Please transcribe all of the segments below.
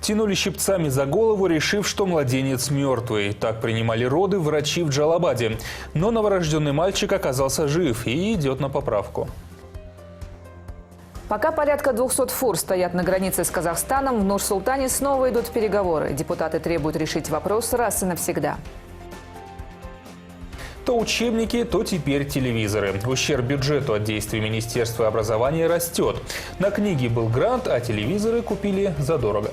Тянули щипцами за голову, решив, что младенец мертвый. Так принимали роды врачи в Джалабаде. Но новорожденный мальчик оказался жив и идет на поправку. Пока порядка 200 фур стоят на границе с Казахстаном, в Нур-Султане снова идут переговоры. Депутаты требуют решить вопрос раз и навсегда. То учебники, то теперь телевизоры. Ущерб бюджету от действий Министерства образования растет. На книги был грант, а телевизоры купили задорого.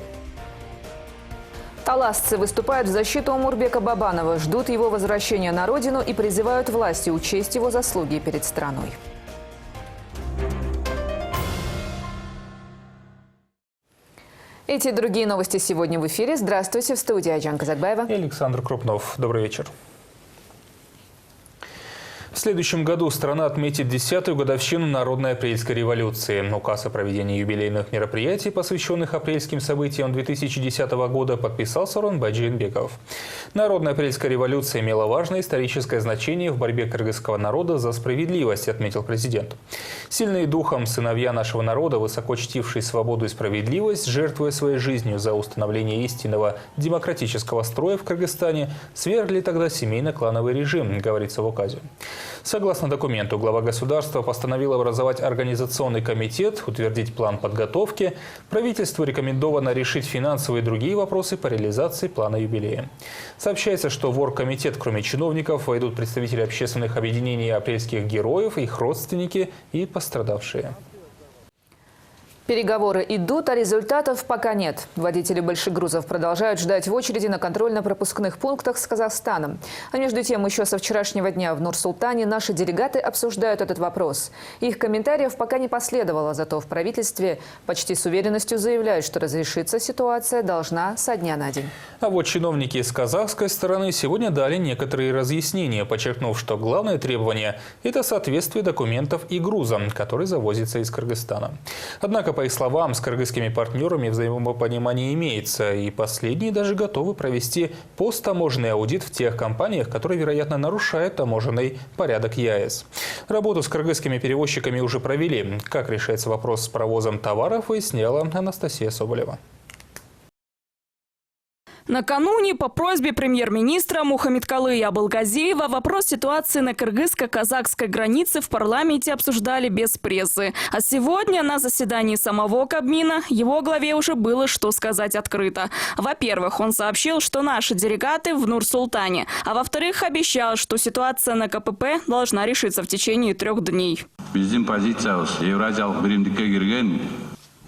Таласцы выступают в защиту Омурбека Бабанова, ждут его возвращения на родину и призывают власти учесть его заслуги перед страной. Эти и другие новости сегодня в эфире. Здравствуйте, в студии Айжан Казакбаева и Александр Крупнов. Добрый вечер. В следующем году страна отметит 10-ю годовщину Народной апрельской революции. Указ о проведении юбилейных мероприятий, посвященных апрельским событиям 2010 года, подписал Сооронбай Жээнбеков. Народная апрельская революция имела важное историческое значение в борьбе кыргызского народа за справедливость, отметил президент. Сильные духом сыновья нашего народа, высоко чтившие свободу и справедливость, жертвуя своей жизнью за установление истинного демократического строя в Кыргызстане, свергли тогда семейно-клановый режим, говорится в указе. Согласно документу, глава государства постановил образовать организационный комитет, утвердить план подготовки. Правительству рекомендовано решить финансовые и другие вопросы по реализации плана юбилея. Сообщается, что в оргкомитет, кроме чиновников, войдут представители общественных объединений апрельских героев, их родственники и пострадавшие. Переговоры идут, а результатов пока нет. Водители больших грузов продолжают ждать в очереди на контрольно-пропускных пунктах с Казахстаном. А между тем, еще со вчерашнего дня в Нур-Султане наши делегаты обсуждают этот вопрос. Их комментариев пока не последовало, зато в правительстве почти с уверенностью заявляют, что разрешиться ситуация должна со дня на день. А вот чиновники с казахской стороны сегодня дали некоторые разъяснения, подчеркнув, что главное требование – это соответствие документов и груза, который завозится из Кыргызстана. Однако, по их словам, с кыргызскими партнерами взаимопонимание имеется, и последние даже готовы провести посттаможенный аудит в тех компаниях, которые, вероятно, нарушают таможенный порядок ЕАЭС. Работу с кыргызскими перевозчиками уже провели. Как решается вопрос с провозом товаров, выясняла Анастасия Соболева. Накануне по просьбе премьер-министра Мухаммедкалыя Абылгазиева вопрос ситуации на кыргызско-казахской границе в парламенте обсуждали без прессы. А сегодня на заседании самого Кабмина его главе уже было что сказать открыто. Во-первых, он сообщил, что наши делегаты в Нур-Султане. А во-вторых, обещал, что ситуация на КПП должна решиться в течение 3 дней.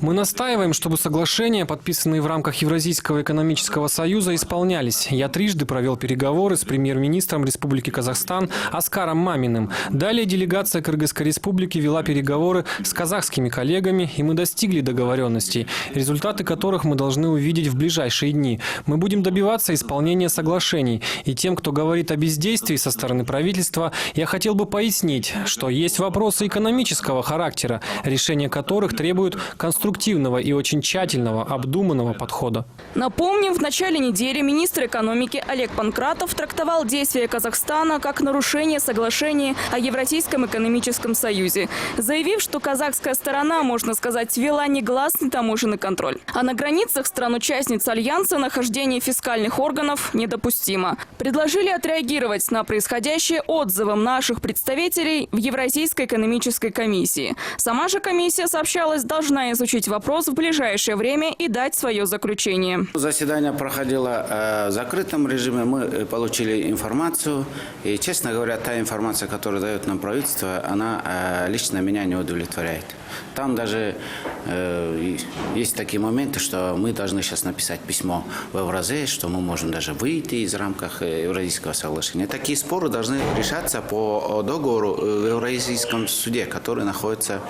Мы настаиваем, чтобы соглашения, подписанные в рамках Евразийского экономического союза, исполнялись. Я трижды провел переговоры с премьер-министром Республики Казахстан Аскаром Маминым. Далее делегация Кыргызской республики вела переговоры с казахскими коллегами, и мы достигли договоренностей, результаты которых мы должны увидеть в ближайшие дни. Мы будем добиваться исполнения соглашений. И тем, кто говорит о бездействии со стороны правительства, я хотел бы пояснить, что есть вопросы экономического характера, решение которых требует конструктивного и очень тщательного, обдуманного подхода. Напомним, в начале недели министр экономики Олег Панкратов трактовал действия Казахстана как нарушение соглашения о Евразийском экономическом союзе, заявив, что казахская сторона, можно сказать, ввела негласный таможенный контроль. А на границах стран-участниц Альянса нахождение фискальных органов недопустимо. Предложили отреагировать на происходящее отзывом наших представителей в Евразийской экономической комиссии. Сама же комиссия, сообщалось, должна изучить вопрос в ближайшее время и дать свое заключение. Заседание проходило в закрытом режиме. Мы получили информацию. И, честно говоря, та информация, которую дает нам правительство, она лично меня не удовлетворяет. Там даже есть такие моменты, что мы должны сейчас написать письмо в Евразии, что мы можем даже выйти из рамках Евразийского соглашения. Такие споры должны решаться по договору в Евразийском суде, который находится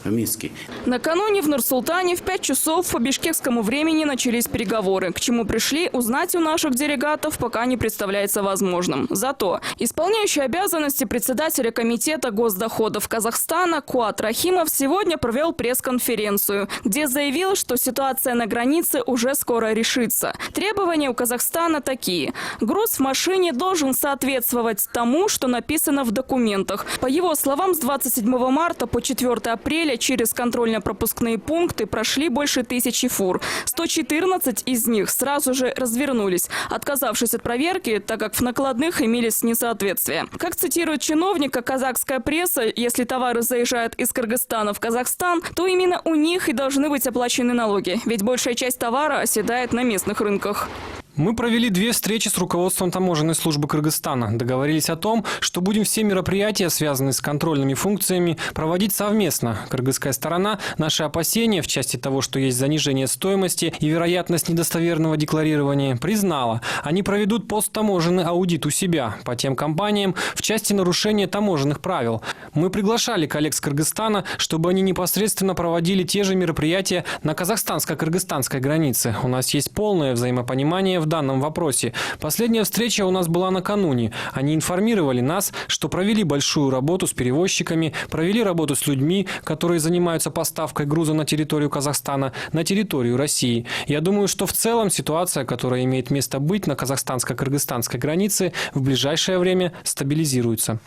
в Минске. Накануне в Нур-Султане в 5 часов по бишкекскому времени начались переговоры. К чему пришли, узнать у наших делегатов пока не представляется возможным. Зато исполняющий обязанности председателя комитета госдоходов Казахстана Куат Рахимов сегодня провел пресс-конференцию, где заявил, что ситуация на границе уже скоро решится. Требования у Казахстана такие. Груз в машине должен соответствовать тому, что написано в документах. По его словам, с 27 марта по 4 апреля неделе через контрольно-пропускные пункты прошли больше 1000 фур. 114 из них сразу же развернулись, отказавшись от проверки, так как в накладных имелись несоответствия. Как цитирует чиновника казахская пресса, если товары заезжают из Кыргызстана в Казахстан, то именно у них и должны быть оплачены налоги, ведь большая часть товара оседает на местных рынках. Мы провели 2 встречи с руководством таможенной службы Кыргызстана. Договорились о том, что будем все мероприятия, связанные с контрольными функциями, проводить совместно. Кыргызская сторона наши опасения в части того, что есть занижение стоимости и вероятность недостоверного декларирования, признала. Они проведут посттаможенный аудит у себя по тем компаниям в части нарушения таможенных правил. Мы приглашали коллег с Кыргызстана, чтобы они непосредственно проводили те же мероприятия на казахстанско-кыргызстанской границе. У нас есть полное взаимопонимание в данном вопросе. Последняя встреча у нас была накануне. Они информировали нас, что провели большую работу с перевозчиками, провели работу с людьми, которые занимаются поставкой груза на территорию Казахстана, на территорию России. Я думаю, что в целом ситуация, которая имеет место быть на казахстанско-кыргызстанской границе, в ближайшее время стабилизируется.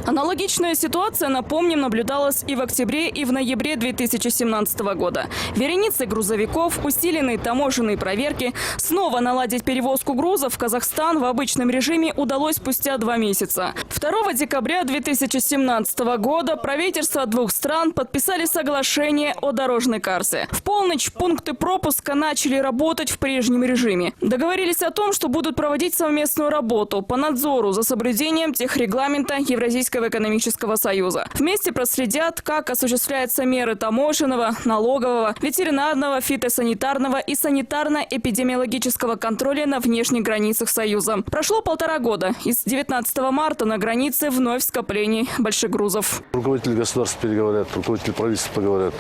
Аналогичная ситуация, напомним, наблюдалась и в октябре, и в ноябре 2017 года. Вереницы грузовиков, усиленные таможенные проверки. Снова наладить перевозку грузов в Казахстан в обычном режиме удалось спустя 2 месяца. 2 декабря 2017 года правительства 2 стран подписали соглашение о дорожной карте. В полночь пункты пропуска начали работать в прежнем режиме. Договорились о том, что будут проводить совместную работу по надзору за соблюдением техрегламента Евразийского экономического союза. Вместе проследят, как осуществляются меры таможенного, налогового, ветеринарного, фитосанитарного и санитарно-эпидемиологического контроля на внешних границах союза. Прошло 1,5 года, и с 19 марта на границе вновь скопление большегрузов. Руководители государства переговорят, руководители правительства поговорят,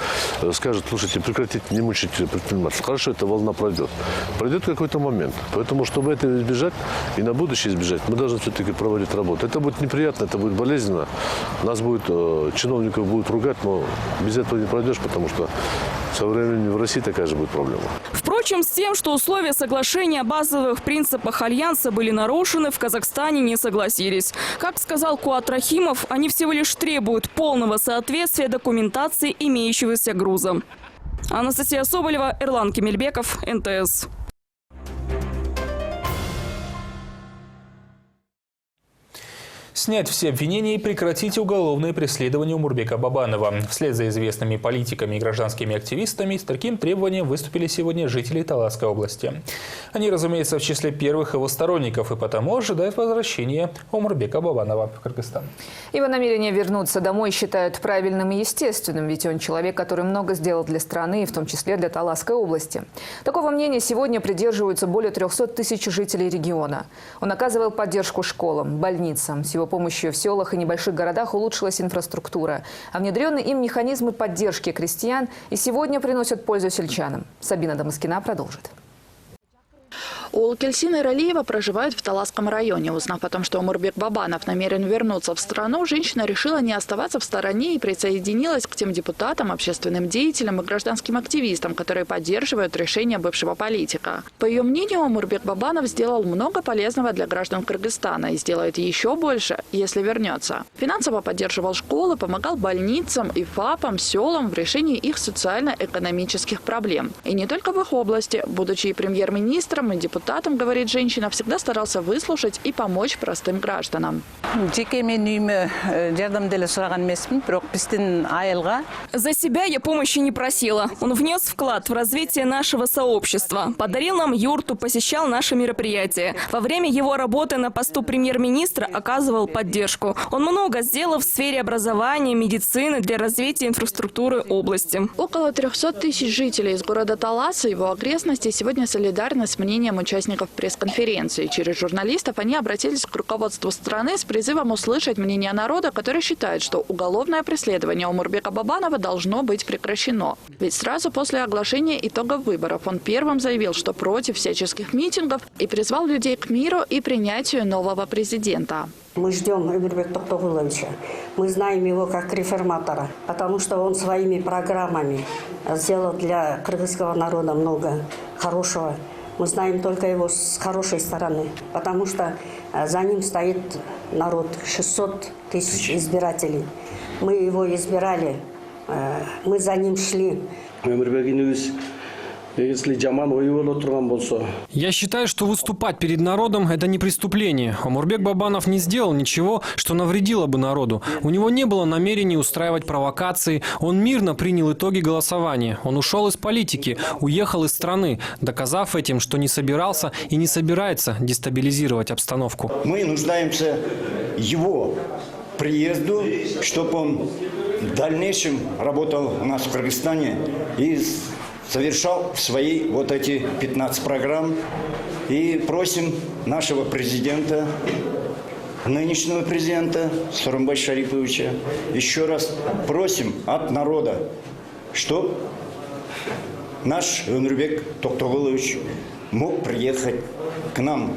скажут: слушайте, прекратите, не мучайте предпринимателей. Хорошо, эта волна пройдет. Пройдет какой-то момент. Поэтому, чтобы это избежать и на будущее избежать, мы должны все-таки проводить работу. Это будет неприятно, это будет болезненно. Нас будет, чиновников будут ругать, но без этого не пройдешь, потому что со временем в России такая же будет проблема. Впрочем, с тем, что условия соглашения о базовых принципах альянса были нарушены, в Казахстане не согласились. Как сказал Куат Рахимов, они всего лишь требуют полного соответствия документации имеющегося груза. Анастасия Соболева, Эрлан Кемельбеков, НТС. Снять все обвинения и прекратить уголовное преследование Омурбека Бабанова. Вслед за известными политиками и гражданскими активистами с таким требованием выступили сегодня жители Таласской области. Они, разумеется, в числе первых его сторонников и потому ожидают возвращения Омурбека Бабанова в Кыргызстан. Его намерение вернуться домой считают правильным и естественным, ведь он человек, который много сделал для страны, и в том числе для Таласской области. Такого мнения сегодня придерживаются более 300 тысяч жителей региона. Он оказывал поддержку школам, больницам. С его помощью в селах и небольших городах улучшилась инфраструктура, а внедренные им механизмы поддержки крестьян и сегодня приносят пользу сельчанам. Сабина Дамаскина продолжит. Улкельсин Иралиева проживает в Таласском районе. Узнав о том, что Омурбек Бабанов намерен вернуться в страну, женщина решила не оставаться в стороне и присоединилась к тем депутатам, общественным деятелям и гражданским активистам, которые поддерживают решение бывшего политика. По ее мнению, Омурбек Бабанов сделал много полезного для граждан Кыргызстана и сделает еще больше, если вернется. Финансово поддерживал школы, помогал больницам и ФАПам, селам в решении их социально-экономических проблем. И не только в их области. Будучи и премьер-министром, и депутатом, говорит женщина, всегда старался выслушать и помочь простым гражданам. За себя я помощи не просила. Он внес вклад в развитие нашего сообщества. Подарил нам юрту, посещал наши мероприятия. Во время его работы на посту премьер-министра оказывал поддержку. Он много сделал в сфере образования, медицины для развития инфраструктуры области. Около 300 тысяч жителей из города Таласа и его окрестностей сегодня солидарны с мнением участников пресс-конференции. Через журналистов они обратились к руководству страны с призывом услышать мнение народа, который считает, что уголовное преследование Омурбека Бабанова должно быть прекращено. Ведь сразу после оглашения итогов выборов он первым заявил, что против всяческих митингов и призвал людей к миру и принятию нового президента. Мы ждем Омурбека Токтогуловича. Мы знаем его как реформатора, потому что он своими программами сделал для кыргызского народа много хорошего. Мы знаем только его с хорошей стороны, потому что за ним стоит народ, 600 тысяч избирателей. Мы его избирали Мы за ним шли. Я считаю, что выступать перед народом – это не преступление. Омурбек Бабанов не сделал ничего, что навредило бы народу. У него не было намерения устраивать провокации. Он мирно принял итоги голосования. Он ушел из политики, уехал из страны, доказав этим, что не собирался и не собирается дестабилизировать обстановку. Мы нуждаемся в его приезду, чтобы он в дальнейшем работал у нас в Кыргызстане и совершал свои вот эти 15 программ. И просим нашего президента, нынешнего президента Сооронбай Шариповича, еще раз просим от народа, что наш Омурбек Токтогулович мог приехать к нам,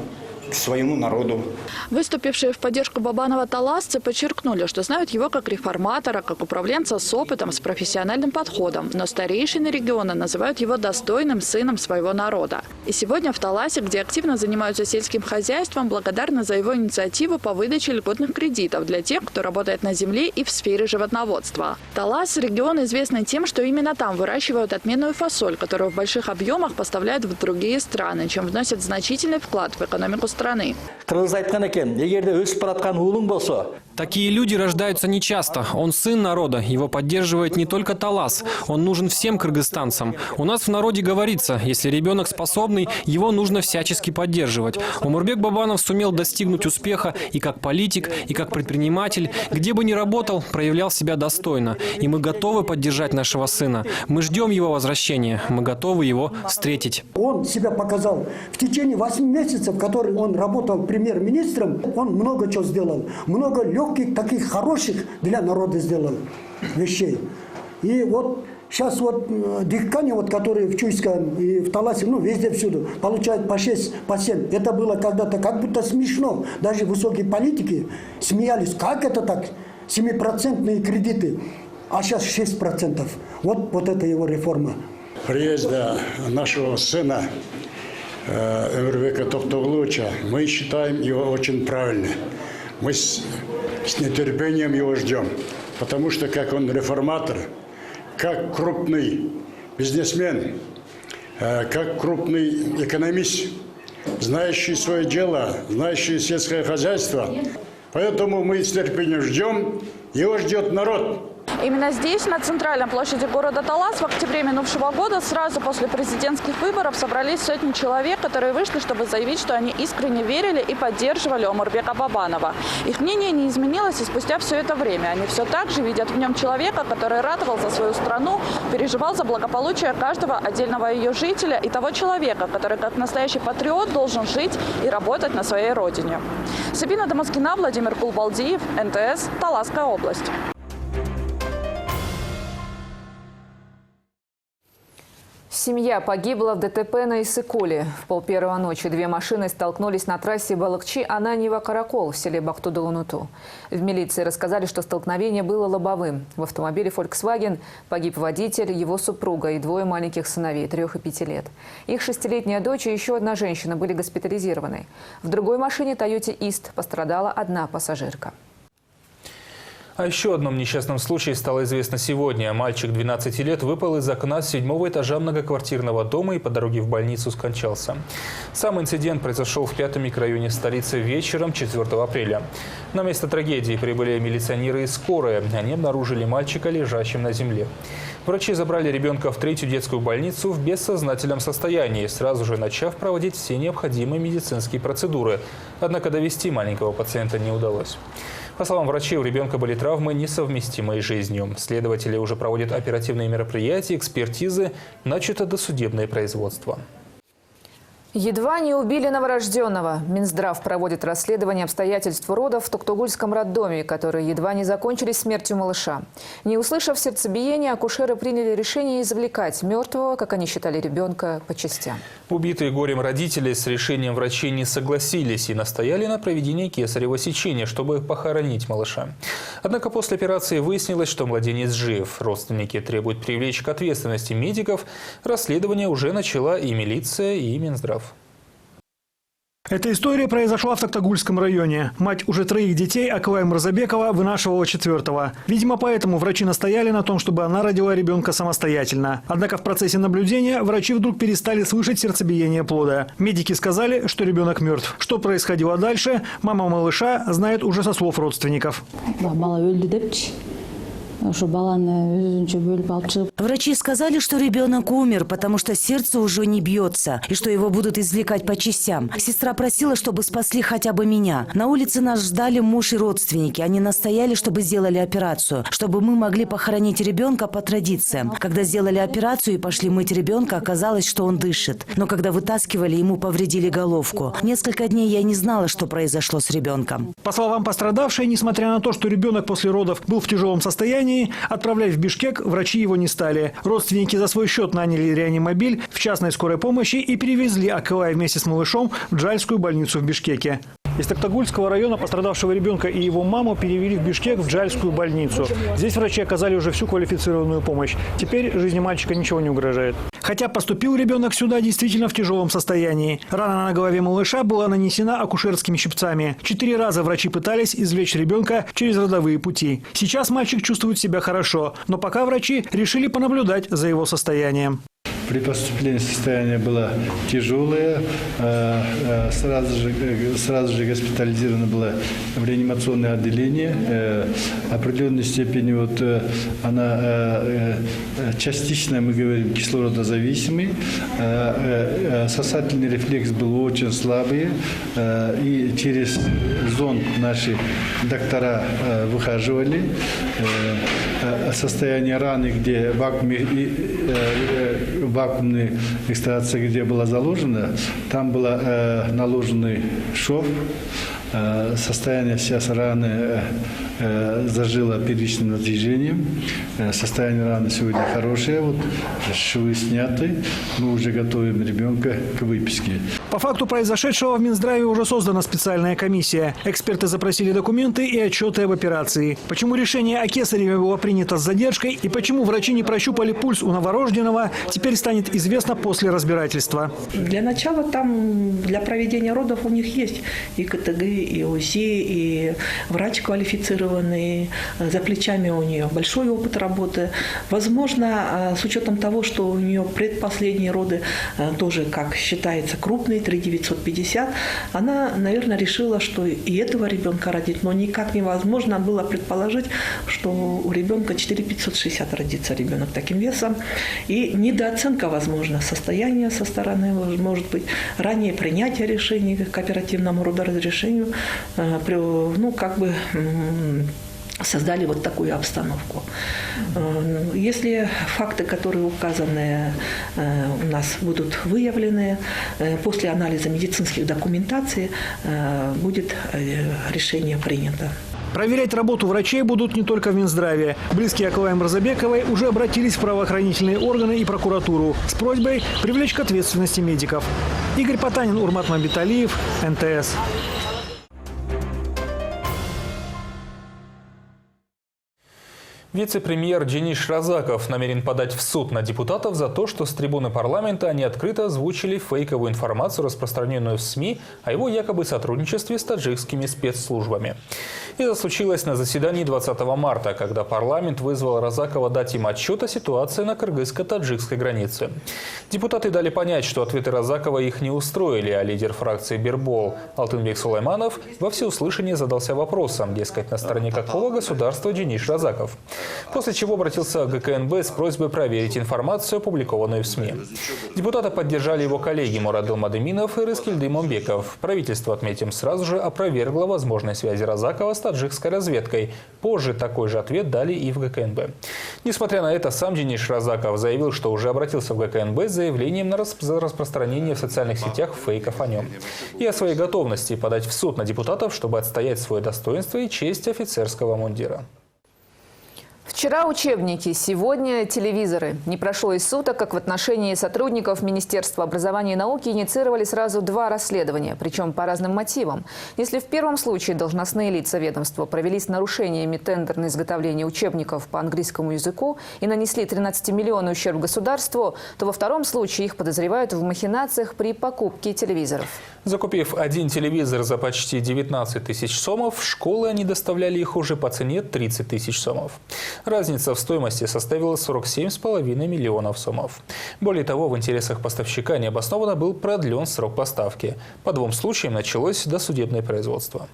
к своему народу. Выступившие в поддержку Бабанова таласцы подчеркнули, что знают его как реформатора, как управленца с опытом, с профессиональным подходом. Но старейшины региона называют его достойным сыном своего народа. И сегодня в Таласе, где активно занимаются сельским хозяйством, благодарны за его инициативу по выдаче льготных кредитов для тех, кто работает на земле и в сфере животноводства. Талас – регион, известный тем, что именно там выращивают отменную фасоль, которую в больших объемах поставляют в другие страны, чем вносят значительный вклад в экономику страны. Такие люди рождаются нечасто. Он сын народа. Его поддерживает не только Талас. Он нужен всем кыргызстанцам. У нас в народе говорится, если ребенок способный, его нужно всячески поддерживать. Омурбек Бабанов сумел достигнуть успеха и как политик, и как предприниматель. Где бы ни работал, проявлял себя достойно. И мы готовы поддержать нашего сына. Мы ждем его возвращения. Мы готовы его встретить. Он себя показал. В течение 8 месяцев, который он работал премьер-министром, он много чего сделал. Много легких, таких хороших для народа сделал вещей. И вот сейчас вот дыхкане, вот, которые в Чуйском и в Таласе, ну везде всюду, получают по 6, по 7. Это было когда-то как будто смешно. Даже высокие политики смеялись. Как это так? 7% кредиты, а сейчас 6%. Вот это его реформа. Приезда нашего сына Омурбека Токтогуловича, мы считаем его очень правильным. Мы с нетерпением его ждем, потому что как он реформатор, как крупный бизнесмен, как крупный экономист, знающий свое дело, знающий сельское хозяйство. Поэтому мы с терпением ждем, его ждет народ. Именно здесь, на центральной площади города Талас, в октябре минувшего года, сразу после президентских выборов, собрались сотни человек, которые вышли, чтобы заявить, что они искренне верили и поддерживали Омурбека Бабанова. Их мнение не изменилось и спустя все это время. Они все так же видят в нем человека, который ратовал за свою страну, переживал за благополучие каждого отдельного ее жителя и того человека, который как настоящий патриот должен жить и работать на своей родине. Сабина Дамаскина, Владимир Кулбалдиев, НТС, Таласская область. Семья погибла в ДТП на Иссык-Куле. В 1:30 ночи 2 машины столкнулись на трассе Балыкчи-Ананьево-Каракол в селе Бахтудулунуту. В милиции рассказали, что столкновение было лобовым. В автомобиле Volkswagen погиб водитель, его супруга и 2 маленьких сыновей 3 и 5 лет. Их 6-летняя дочь и еще 1 женщина были госпитализированы. В другой машине Toyota East пострадала 1 пассажирка. О еще одном несчастном случае стало известно сегодня. Мальчик 12 лет выпал из окна 7-го этажа многоквартирного дома и по дороге в больницу скончался. Сам инцидент произошел в 5-м микрорайоне столицы вечером 4 апреля. На место трагедии прибыли милиционеры и скорая. Они обнаружили мальчика лежащим на земле. Врачи забрали ребенка в 3-ю детскую больницу в бессознательном состоянии, сразу же начав проводить все необходимые медицинские процедуры. Однако довести маленького пациента не удалось. По словам врачей, у ребенка были травмы, несовместимые с жизнью. Следователи уже проводят оперативные мероприятия, экспертизы, начато досудебное производство. Едва не убили новорожденного. Минздрав проводит расследование обстоятельств родов в Токтогульском роддоме, которые едва не закончились смертью малыша. Не услышав сердцебиения, акушеры приняли решение извлекать мертвого, как они считали, ребенка по частям. Убитые горем родители с решением врачей не согласились и настояли на проведении кесарево сечения, чтобы похоронить малыша. Однако после операции выяснилось, что младенец жив. Родственники требуют привлечь к ответственности медиков. Расследование уже начала и милиция, и Минздрав. Эта история произошла в Токтагульском районе. Мать уже 3 детей, Акылай Мырзабекова, вынашивала 4-го. Видимо, поэтому врачи настояли на том, чтобы она родила ребенка самостоятельно. Однако в процессе наблюдения врачи вдруг перестали слышать сердцебиение плода. Медики сказали, что ребенок мертв. Что происходило дальше, мама малыша знает уже со слов родственников. Врачи сказали, что ребенок умер, потому что сердце уже не бьется, и что его будут извлекать по частям. Сестра просила, чтобы спасли хотя бы меня. На улице нас ждали муж и родственники. Они настояли, чтобы сделали операцию, чтобы мы могли похоронить ребенка по традициям. Когда сделали операцию и пошли мыть ребенка, оказалось, что он дышит. Но когда вытаскивали, ему повредили головку. Несколько дней я не знала, что произошло с ребенком. По словам пострадавшей, несмотря на то, что ребенок после родов был в тяжелом состоянии, отправлять в Бишкек врачи его не стали. Родственники за свой счет наняли реанимобиль в частной скорой помощи и перевезли Акылай вместе с малышом в Джальскую больницу в Бишкеке. Из Токтагульского района пострадавшего ребенка и его маму перевели в Бишкек в Джальскую больницу. Здесь врачи оказали уже всю квалифицированную помощь. Теперь жизни мальчика ничего не угрожает. Хотя поступил ребенок сюда действительно в тяжелом состоянии. Рана на голове малыша была нанесена акушерскими щипцами. 4 раза врачи пытались извлечь ребенка через родовые пути. Сейчас мальчик чувствует себя хорошо, но пока врачи решили понаблюдать за его состоянием. При поступлении состояние было тяжелое, сразу же госпитализировано было в реанимационное отделение. Определенной степени она частично, мы говорим, кислородозависимый. Сосательный рефлекс был очень слабый, и через зонд наши доктора выхаживали. Состояние раны, где вакуумная экстракция, где была заложена, там был наложенный шов. Состояние сейчас раны зажило первичным натяжением. Состояние раны сегодня хорошее. Швы сняты. Мы уже готовим ребенка к выписке. По факту произошедшего в Минздраве уже создана специальная комиссия. Эксперты запросили документы и отчеты об операции. Почему решение о кесареве было принято с задержкой и почему врачи не прощупали пульс у новорожденного, теперь станет известно после разбирательства. Для начала там для проведения родов у них есть и КТГ, и УЗИ, и врач квалифицированный. За плечами у нее большой опыт работы. Возможно, с учетом того, что у нее предпоследние роды тоже, как считается, крупные, 3950, она, наверное, решила, что и этого ребенка родит. Но никак невозможно было предположить, что у ребенка 4560 родится ребенок таким весом. И недооценка, возможно, состояния со стороны, может быть, раннее принятие решений к оперативному родоразрешению, создали такую обстановку. Если факты, которые указаны, у нас будут выявлены, после анализа медицинских документаций будет решение принято. Проверять работу врачей будут не только в Минздраве. Близкие Акылай Мырзабековой уже обратились в правоохранительные органы и прокуратуру с просьбой привлечь к ответственности медиков. Игорь Потанин, Урмат Мамбеталиев, НТС. Вице-премьер Денис Разаков намерен подать в суд на депутатов за то, что с трибуны парламента они открыто озвучили фейковую информацию, распространенную в СМИ, о его якобы сотрудничестве с таджикскими спецслужбами. Это случилось на заседании 20 марта, когда парламент вызвал Разакова дать им отчет о ситуации на кыргызско-таджикской границе. Депутаты дали понять, что ответы Разакова их не устроили, а лидер фракции Бирбол Алтынбек Сулайманов во всеуслышание задался вопросом, дескать, на стороне какого государства Денис Разаков. После чего обратился к ГКНБ с просьбой проверить информацию, опубликованную в СМИ. Депутаты поддержали его коллеги Мурад Элмадеминов и Рыскельды Момбеков. Правительство, отметим, сразу же опровергло возможной связи Разакова с таджикской разведкой. Позже такой же ответ дали и в ГКНБ. Несмотря на это, сам Денис Разаков заявил, что уже обратился в ГКНБ с заявлением на распространение в социальных сетях фейков о нем. И о своей готовности подать в суд на депутатов, чтобы отстоять свое достоинство и честь офицерского мундира. Вчера учебники, сегодня телевизоры. Не прошло и суток, как в отношении сотрудников Министерства образования и науки инициировали сразу 2 расследования, причем по разным мотивам. Если в первом случае должностные лица ведомства провели с нарушениями тендер на изготовление учебников по английскому языку и нанесли 13-миллионный ущерб государству, то во втором случае их подозревают в махинациях при покупке телевизоров. Закупив 1 телевизор за почти 19 тысяч сомов, в школы они доставляли их уже по цене 30 тысяч сомов. Разница в стоимости составила 47,5 миллионов сомов. Более того, в интересах поставщика необоснованно был продлен срок поставки. По 2 случаям началось досудебное производство.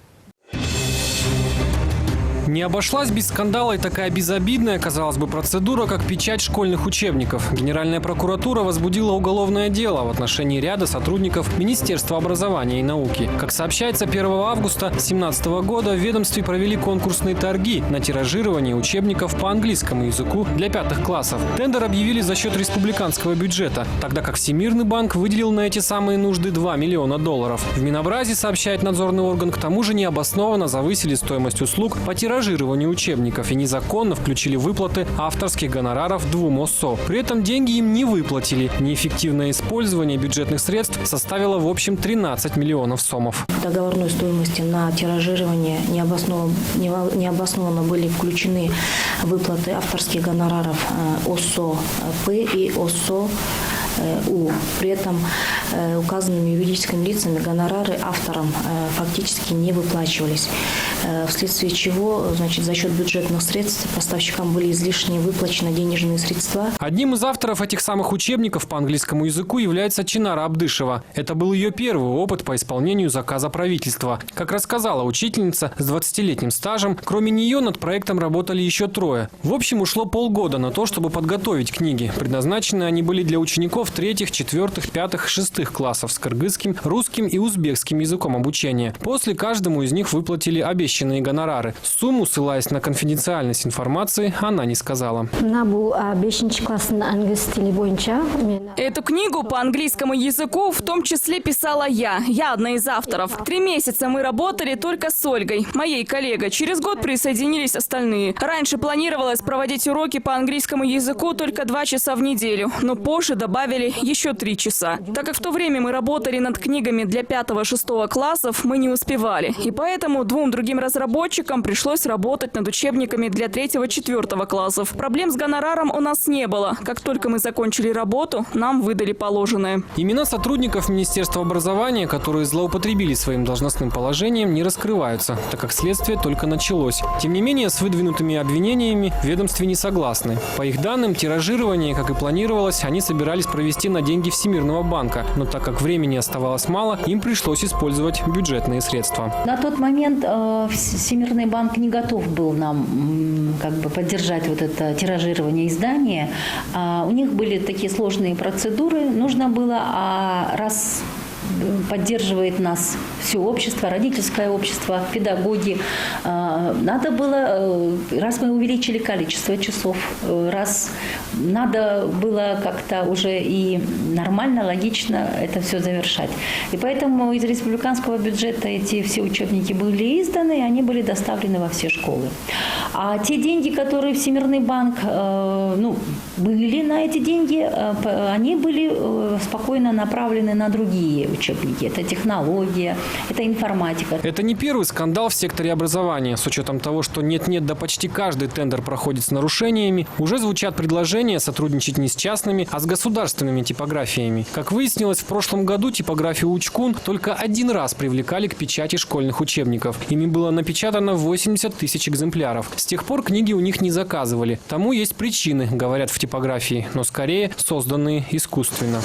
Не обошлась без скандала и такая безобидная, казалось бы, процедура, как печать школьных учебников. Генеральная прокуратура возбудила уголовное дело в отношении ряда сотрудников Министерства образования и науки. Как сообщается, 1 августа 2017 года в ведомстве провели конкурсные торги на тиражирование учебников по английскому языку для 5 классов. Тендер объявили за счет республиканского бюджета, тогда как Всемирный банк выделил на эти самые нужды $2 миллиона. В Минобразе, сообщает надзорный орган, к тому же необоснованно завысили стоимость услуг по тиражированию учебников и незаконно включили выплаты авторских гонораров 2 ОСО. При этом деньги им не выплатили. Неэффективное использование бюджетных средств составило в общем 13 миллионов сомов. В договорной стоимости на тиражирование необоснованно были включены выплаты авторских гонораров ОСО П и ОСО У. При этом указанными юридическими лицами гонорары авторам фактически не выплачивались, вследствие чего, за счет бюджетных средств поставщикам были излишне выплачены денежные средства. Одним из авторов этих самых учебников по английскому языку является Чинара Абдышева. Это был ее первый опыт по исполнению заказа правительства. Как рассказала учительница с 20-летним стажем, кроме нее над проектом работали еще 3. В общем, ушло полгода на то, чтобы подготовить книги. Предназначены они были для учеников 3, 4, 5, 6 классов с кыргызским, русским и узбекским языком обучения. После каждому из них выплатили обещанные гонорары. Сумму, ссылаясь на конфиденциальность информации, она не сказала. Эту книгу по английскому языку в том числе писала я. Я одна из авторов. 3 месяца мы работали только с Ольгой, моей коллегой. Через год присоединились остальные. Раньше планировалось проводить уроки по английскому языку только 2 часа в неделю, но позже добавили еще 3 часа. Так как в то время мы работали над книгами для 5-6 классов, мы не успевали. И поэтому 2 другим разработчикам пришлось работать над учебниками для 3-4 классов. Проблем с гонораром у нас не было. Как только мы закончили работу, нам выдали положенное. Имена сотрудников Министерства образования, которые злоупотребили своим должностным положением, не раскрываются, так как следствие только началось. Тем не менее, с выдвинутыми обвинениями в ведомстве не согласны. По их данным, тиражирование, как и планировалось, они собирались провести на деньги Всемирного банка. Но так как времени оставалось мало, им пришлось использовать бюджетные средства. На тот момент Всемирный банк не готов был нам поддержать это тиражирование издания. У них были такие сложные процедуры. Нужно было, раз поддерживает нас все общество, родительское общество, педагоги. Надо было, раз мы увеличили количество часов, раз надо было как-то уже и нормально, логично это все завершать. И поэтому из республиканского бюджета эти все учебники были изданы, и они были доставлены во все школы. А те деньги, которые Всемирный банк, были на эти деньги, они были спокойно направлены на другие учебники. Это технология, это информатика. Это не первый скандал в секторе образования. С учетом того, что нет-нет, да почти каждый тендер проходит с нарушениями, уже звучат предложения сотрудничать не с частными, а с государственными типографиями. Как выяснилось, в прошлом году типографию Учкун только 1 раз привлекали к печати школьных учебников. Ими было напечатано 80 тысяч экземпляров. С тех пор книги у них не заказывали. Тому есть причины, говорят в типографии, но скорее созданные искусственно.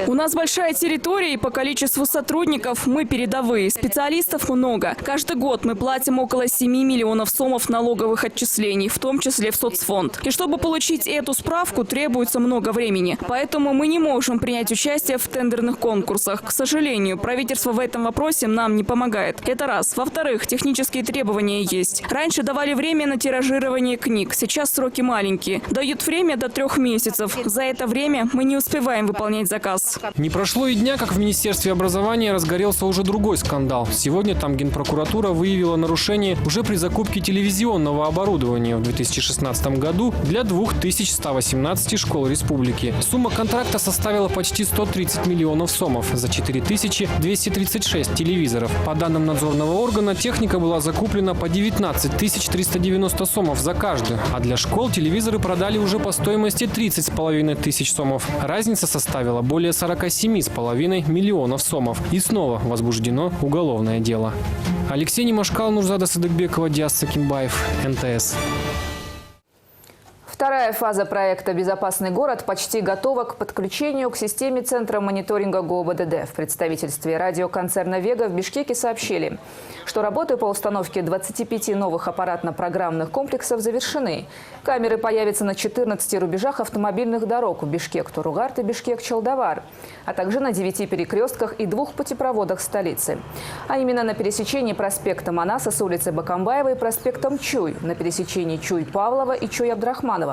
У нас большая территория, и по количеству сотрудников мы передовые. Специалистов много. Каждый год мы платим около 7 миллионов сомов налоговых отчислений, в том числе в соцфонд. И чтобы получить эту справку, требуется много времени. Поэтому мы не можем принять участие в тендерных конкурсах. К сожалению, правительство в этом вопросе нам не помогает. Это раз. Во-вторых, технические требования есть. Раньше давали время на тиражирование книг. Сейчас сроки маленькие. Дают время до 3 месяцев. За это время мы не успеваем выполнять заказ. Не прошло и дня, как в Министерстве образования разгорелся уже другой скандал. Сегодня там Генпрокуратура выявила нарушение уже при закупке телевизионного оборудования в 2016 году для 2118 школ республики. Сумма контракта составила почти 130 миллионов сомов за 4236 телевизоров. По данным надзорного органа, техника была закуплена по 19 390 сомов за каждую, а для школ телевизоры продали уже по стоимости 30,5 тысяч сомов. Разница составила более 47,5 миллионов сомов. И снова возбуждено уголовное дело. Алексей Немашкал, Нурзада Садыкбекова, Диас Сакимбаев, НТС. Вторая фаза проекта «Безопасный город» почти готова к подключению к системе Центра мониторинга ГОБДД. В представительстве радиоконцерна «Вега» в Бишкеке сообщили, что работы по установке 25 новых аппаратно-программных комплексов завершены. Камеры появятся на 14 рубежах автомобильных дорог в Бишкек-Туругарт и Бишкек-Чалдавар, а также на 9 перекрестках и 2 путепроводах столицы. А именно на пересечении проспекта Манаса с улицы Бакамбаева и проспектом Чуй, на пересечении Чуй-Павлова и Чуй-Абдрахманова.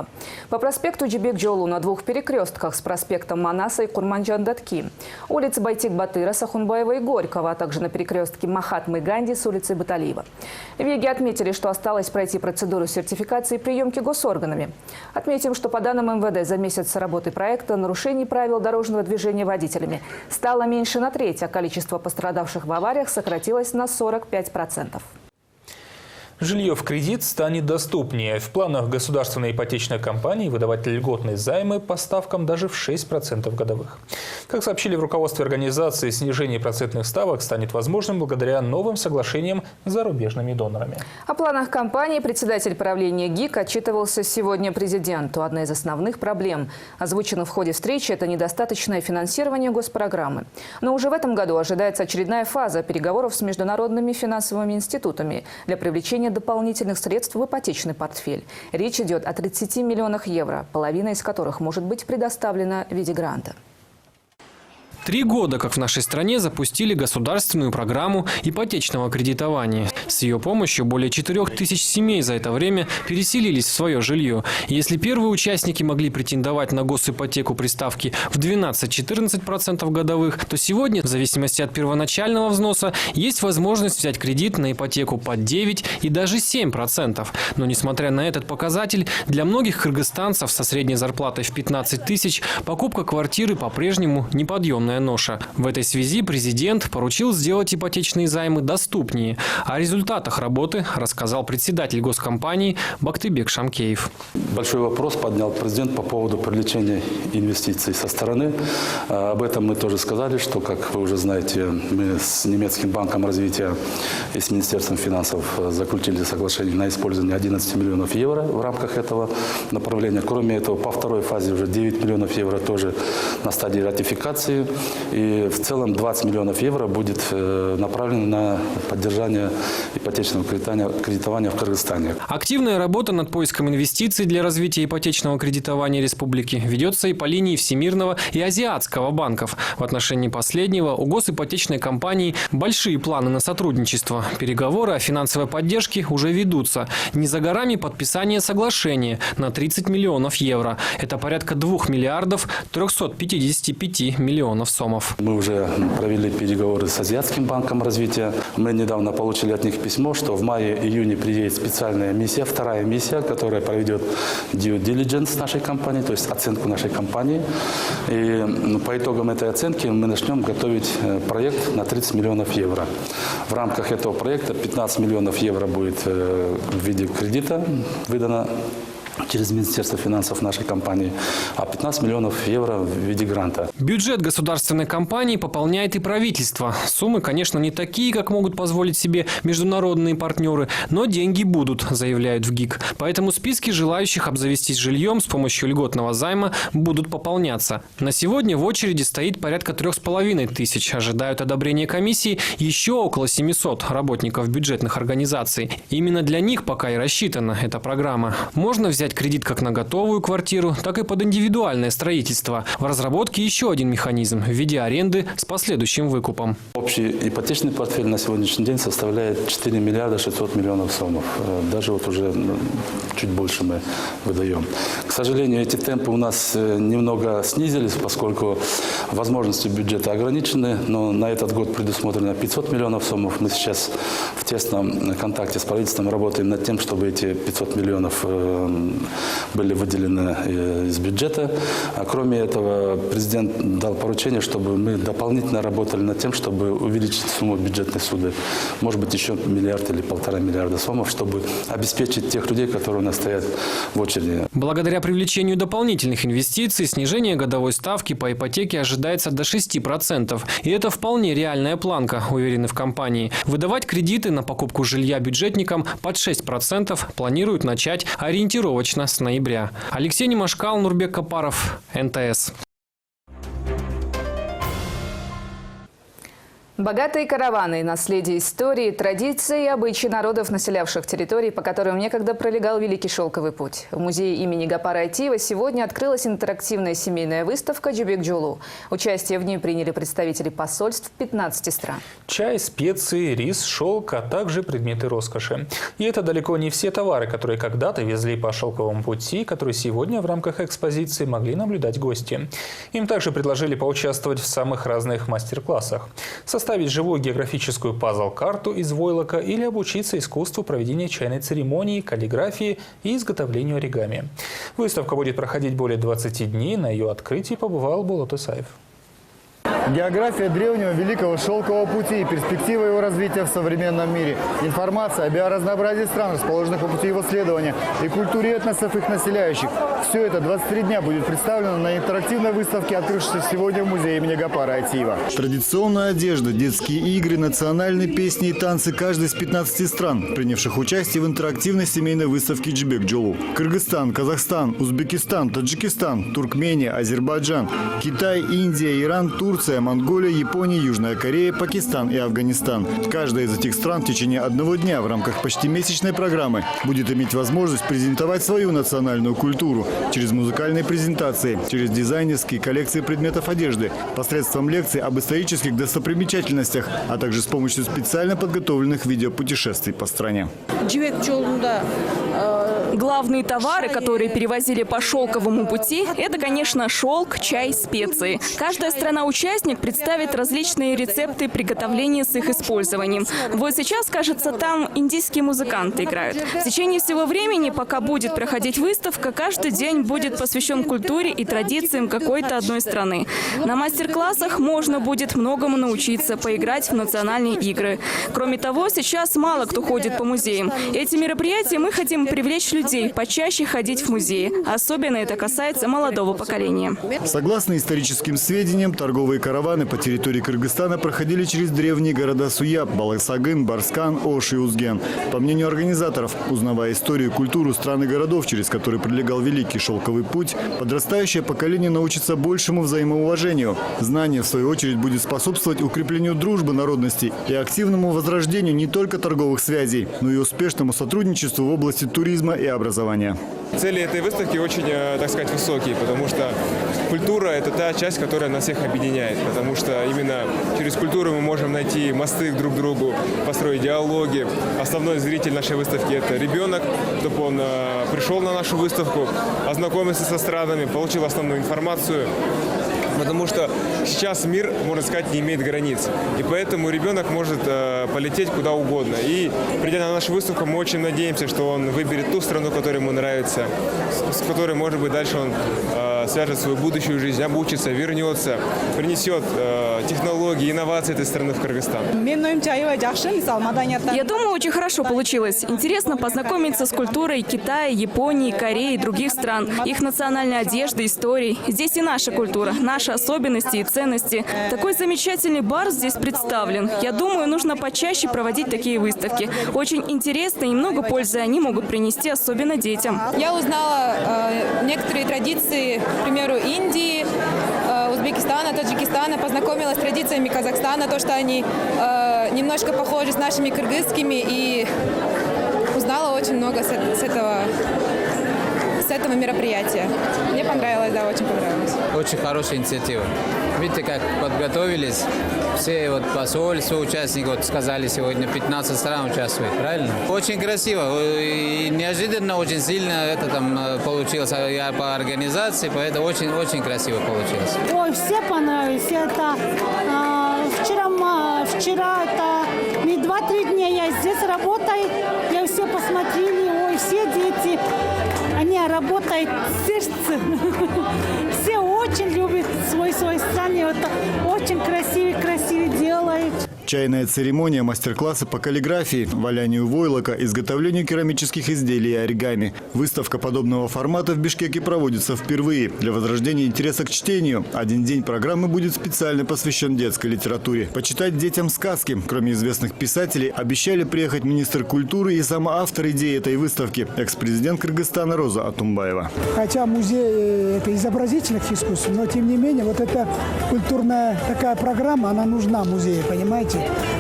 По проспекту Джибек-Джолу на 2 перекрестках с проспектом Манаса и Курманджан-Датки, улицы Байтик-Батыра, Сахунбаева и Горького, а также на перекрестке Махатмы-Ганди с улицы Баталиева. В Веге отметили, что осталось пройти процедуру сертификации и приемки госорганами. Отметим, что по данным МВД за месяц работы проекта нарушений правил дорожного движения водителями стало меньше на треть, а количество пострадавших в авариях сократилось на 45%. Жилье в кредит станет доступнее. В планах государственной ипотечной компании выдавать льготные займы по ставкам даже в 6% годовых. Как сообщили в руководстве организации, снижение процентных ставок станет возможным благодаря новым соглашениям с зарубежными донорами. О планах компании председатель правления ГИК отчитывался сегодня президенту. Одна из основных проблем, озвученных в ходе встречи, это недостаточное финансирование госпрограммы. Но уже в этом году ожидается очередная фаза переговоров с международными финансовыми институтами для привлечения дополнительных средств в ипотечный портфель. Речь идет о 30 миллионах евро, половина из которых может быть предоставлена в виде гранта. 3 года, как в нашей стране запустили государственную программу ипотечного кредитования. С ее помощью более 4000 семей за это время переселились в свое жилье. Если первые участники могли претендовать на госипотеку при ставке в 12-14% годовых, то сегодня, в зависимости от первоначального взноса, есть возможность взять кредит на ипотеку под 9 и даже 7%. Но несмотря на этот показатель, для многих кыргызстанцев со средней зарплатой в 15 тысяч покупка квартиры по-прежнему неподъемная ноша. В этой связи президент поручил сделать ипотечные займы доступнее. О результатах работы рассказал председатель госкомпании Бактыбек Шамкеев. Большой вопрос поднял президент по поводу привлечения инвестиций со стороны. Об этом мы тоже сказали, что, как вы уже знаете, мы с немецким банком развития и с Министерством финансов заключили соглашение на использование 11 миллионов евро в рамках этого направления. Кроме этого, по второй фазе уже 9 миллионов евро тоже на стадии ратификации. И в целом 20 миллионов евро будет направлено на поддержание ипотечного кредитования в Кыргызстане. Активная работа над поиском инвестиций для развития ипотечного кредитования республики ведется и по линии Всемирного и Азиатского банков. В отношении последнего у госипотечной компании большие планы на сотрудничество. Переговоры о финансовой поддержке уже ведутся. Не за горами подписание соглашения на 30 миллионов евро. Это порядка 2 миллиардов 355 миллионов сомов. Мы уже провели переговоры с Азиатским банком развития. Мы недавно получили от них письмо, что в мае-июне приедет специальная миссия, вторая миссия, которая проведет due diligence нашей компании, то есть оценку нашей компании. И по итогам этой оценки мы начнем готовить проект на 30 миллионов евро. В рамках этого проекта 15 миллионов евро будет в виде кредита выдано через Министерство финансов нашей компании, а 15 миллионов евро в виде гранта. Бюджет государственной компании пополняет и правительство. Суммы, конечно, не такие, как могут позволить себе международные партнеры, но деньги будут, заявляют в ГИК. Поэтому списки желающих обзавестись жильем с помощью льготного займа будут пополняться. На сегодня в очереди стоит порядка 3500. Ожидают одобрения комиссии еще около 700 работников бюджетных организаций. Именно для них пока и рассчитана эта программа. Можно взять взять кредит как на готовую квартиру, так и под индивидуальное строительство. В разработке еще один механизм в виде аренды с последующим выкупом. Общий ипотечный портфель на сегодняшний день составляет 4 миллиарда 600 миллионов сомов. Даже вот уже чуть больше мы выдаем. К сожалению, эти темпы у нас немного снизились, поскольку возможности бюджета ограничены, но на этот год предусмотрено 500 миллионов сомов. Мы сейчас в тесном контакте с правительством работаем над тем, чтобы эти 500 миллионов были выделены из бюджета. А кроме этого, президент дал поручение, чтобы мы дополнительно работали над тем, чтобы увеличить сумму бюджетной суды. Может быть, еще миллиард или 1,5 миллиарда сомов, чтобы обеспечить тех людей, которые у нас стоят в очереди. Благодаря привлечению дополнительных инвестиций, снижение годовой ставки по ипотеке ожидается до 6%. И это вполне реальная планка, уверены в компании. Выдавать кредиты на покупку жилья бюджетникам под 6% планируют начать ориентировочно с ноября. Алексей Немашкал, Нурбек Капаров, НТС. Богатые караваны, наследие истории, традиции и обычаи народов, населявших территории, по которым некогда пролегал Великий Шелковый путь. В музее имени Гапара Айтиева сегодня открылась интерактивная семейная выставка «Жибек Жолу». Участие в ней приняли представители посольств 15 стран. Чай, специи, рис, шелк, а также предметы роскоши. И это далеко не все товары, которые когда-то везли по шелковому пути, которые сегодня в рамках экспозиции могли наблюдать гости. Им также предложили поучаствовать в самых разных мастер-классах. Составить живую географическую пазл-карту из войлока или обучиться искусству проведения чайной церемонии, каллиграфии и изготовлению оригами. Выставка будет проходить более 20 дней. На ее открытии побывал Булат Исаев. География древнего Великого Шелкового пути и перспективы его развития в современном мире. Информация о биоразнообразии стран, расположенных по пути его следования, и культуре этносов их населяющих. Все это 23 дня будет представлено на интерактивной выставке, открывшейся сегодня в музее имени Гапара Айтиева. Традиционная одежда, детские игры, национальные песни и танцы каждой из 15 стран, принявших участие в интерактивной семейной выставке «Жибек Жолу». Кыргызстан, Казахстан, Узбекистан, Таджикистан, Туркмения, Азербайджан, Китай, Индия, Иран, Турция, Монголия, Япония, Южная Корея, Пакистан и Афганистан. Каждая из этих стран в течение одного дня в рамках почти месячной программы будет иметь возможность презентовать свою национальную культуру через музыкальные презентации, через дизайнерские коллекции предметов одежды, посредством лекций об исторических достопримечательностях, а также с помощью специально подготовленных видеопутешествий по стране. Главные товары, которые перевозили по шелковому пути, это, конечно, шелк, чай, специи. Каждая страна-участник представит различные рецепты приготовления с их использованием. Вот сейчас, кажется, там индийские музыканты играют. В течение всего времени, пока будет проходить выставка, каждый день будет посвящен культуре и традициям какой-то одной страны. На мастер-классах можно будет многому научиться, поиграть в национальные игры. Кроме того, сейчас мало кто ходит по музеям. Эти мероприятия мы хотим привлечь людей почаще ходить в музеи. Особенно это касается молодого поколения. Согласно историческим сведениям, торговые караваны по территории Кыргызстана проходили через древние города Суяб, Баласагын, Барскан, Ош и Узген. По мнению организаторов, узнавая историю и культуру стран и городов, через которые пролегал Великий Шелковый путь, подрастающее поколение научится большему взаимоуважению. Знание, в свою очередь, будет способствовать укреплению дружбы народностей и активному возрождению не только торговых связей, но и успешному сотрудничеству в области туризма и образования. Цели этой выставки очень, так сказать, высокие, потому что культура – это та часть, которая нас всех объединяет, потому что именно через культуру мы можем найти мосты друг к другу, построить диалоги. Основной зритель нашей выставки – это ребенок, чтобы он пришел на нашу выставку, ознакомился со странами, получил основную информацию. Потому что сейчас мир, можно сказать, не имеет границ. И поэтому ребенок может полететь куда угодно. И придя на нашу выставку, мы очень надеемся, что он выберет ту страну, которая ему нравится, с которой, может быть, дальше он свяжет свою будущую жизнь, обучится, вернется, принесет технологии, инновации этой страны в Кыргызстан. Я думаю, очень хорошо получилось. Интересно познакомиться с культурой Китая, Японии, Кореи и других стран, их национальной одежды, истории. Здесь и наша культура, наши особенности и ценности. Такой замечательный бар здесь представлен. Я думаю, нужно почаще проводить такие выставки. Очень интересно и много пользы они могут принести, особенно детям. Я узнала некоторые традиции, к примеру, Индии, Узбекистана, Таджикистана, познакомилась с традициями Казахстана, то, что они немножко похожи с нашими кыргызскими, и узнала очень много с с этого мероприятия. Мне понравилось, да, очень понравилось. Очень хорошая инициатива. Видите, как подготовились. Все вот посольства, участники, вот сказали, сегодня 15 стран участвует, правильно? Очень красиво и неожиданно, очень сильно это там получилось. Я по организации, поэтому очень красиво получилось. Ой, все понравились. Это вчера это не 2-3 дня я здесь работаю. Я все посмотрели, ой, все дети, они работают в сердце. Все очень любят свой стране, это очень красиво делают. Чайная церемония, мастер-классы по каллиграфии, валянию войлока, изготовлению керамических изделий и оригами. Выставка подобного формата в Бишкеке проводится впервые. Для возрождения интереса к чтению один день программы будет специально посвящен детской литературе. Почитать детям сказки. Кроме известных писателей, обещали приехать министр культуры и сама автор идеи этой выставки, экс-президент Кыргызстана Роза Атумбаева. Хотя музей это изобразительных искусств, но тем не менее вот эта культурная такая программа, она нужна музею, понимаете?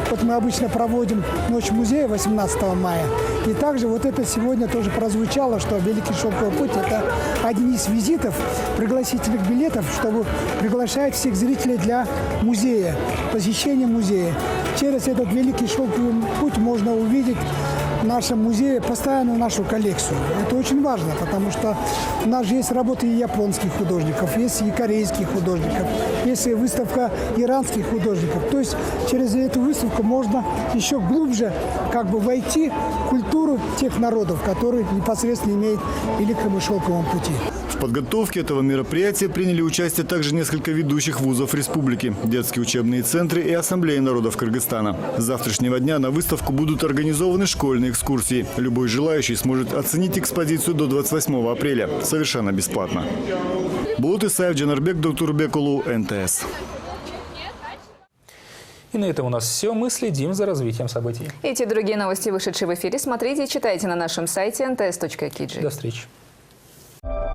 Вот мы обычно проводим Ночь музея 18 мая. И также вот это сегодня тоже прозвучало, что Великий шелковый путь – это один из визитов, пригласительных билетов, чтобы приглашать всех зрителей для музея, посещения музея. Через этот Великий шелковый путь можно увидеть в нашем музее постоянно нашу коллекцию. Это очень важно, потому что у нас же есть работы и японских художников, есть и корейских художников, есть и выставка иранских художников. То есть через эту выставку можно еще глубже войти в культуру тех народов, которые непосредственно имеют к Великому шелковому пути. В подготовке этого мероприятия приняли участие также несколько ведущих вузов республики, детские учебные центры и ассамблеи народов Кыргызстана. С завтрашнего дня на выставку будут организованы школьные экскурсии. Любой желающий сможет оценить экспозицию до 28 апреля. Совершенно бесплатно. Булат Исаев, Джанарбек Доктурбекулу, НТС. И на этом у нас все. Мы следим за развитием событий. Эти и другие новости, вышедшие в эфире, смотрите и читайте на нашем сайте nts.kg. До встречи.